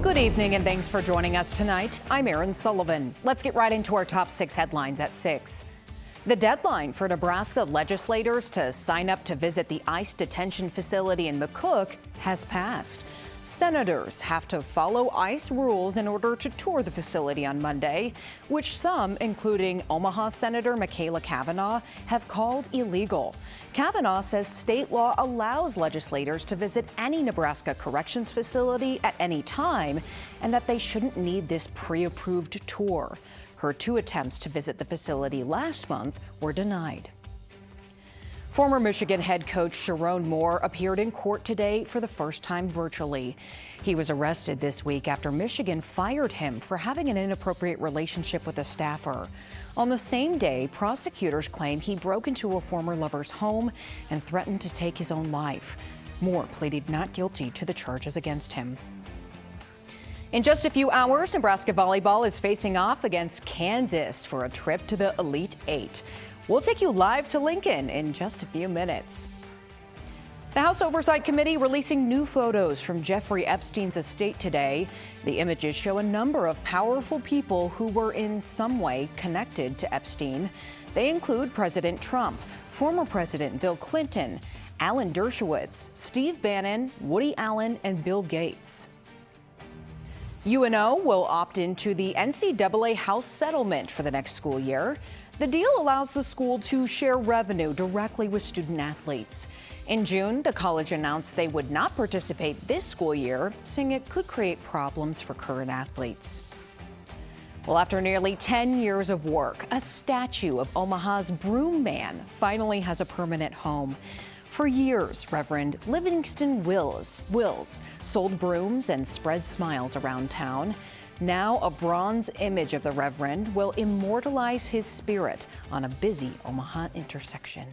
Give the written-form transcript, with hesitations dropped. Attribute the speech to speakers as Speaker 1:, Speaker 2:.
Speaker 1: Good evening and thanks for joining us tonight. I'm Erin Sullivan. Let's get right into our top 6 headlines at 6. The deadline for Nebraska legislators to sign up to visit the ICE detention facility in McCook has passed. Senators have to follow ICE rules in order to tour the facility on Monday, which some, including Omaha Senator Michaela Cavanaugh, have called illegal. Cavanaugh says state law allows legislators to visit any Nebraska corrections facility at any time and that they shouldn't need this pre-approved tour. Her 2 attempts to visit the facility last month were denied. Former Michigan head coach Sherrone Moore appeared in court today for the first time virtually. He was arrested this week after Michigan fired him for having an inappropriate relationship with a staffer. On the same day, prosecutors claim he broke into a former lover's home and threatened to take his own life. Moore pleaded not guilty to the charges against him. In just a few hours, Nebraska volleyball is facing off against Kansas for a trip to the Elite Eight. We'll take you live to Lincoln in just a few minutes. The House Oversight Committee releasing new photos from Jeffrey Epstein's estate today. The images show a number of powerful people who were in some way connected to Epstein. They include President Trump, former President Bill Clinton, Alan Dershowitz, Steve Bannon, Woody Allen, and Bill Gates. UNO will opt into the NCAA House settlement for the next school year. The deal allows the school to share revenue directly with student athletes. In June, the college announced they would not participate this school year, saying it could create problems for current athletes. Well, after nearly 10 years of work, a statue of Omaha's Broom Man finally has a permanent home. For years, Reverend Livingston Wills sold brooms and spread smiles around town. Now, a bronze image of the Reverend will immortalize his spirit on a busy Omaha intersection.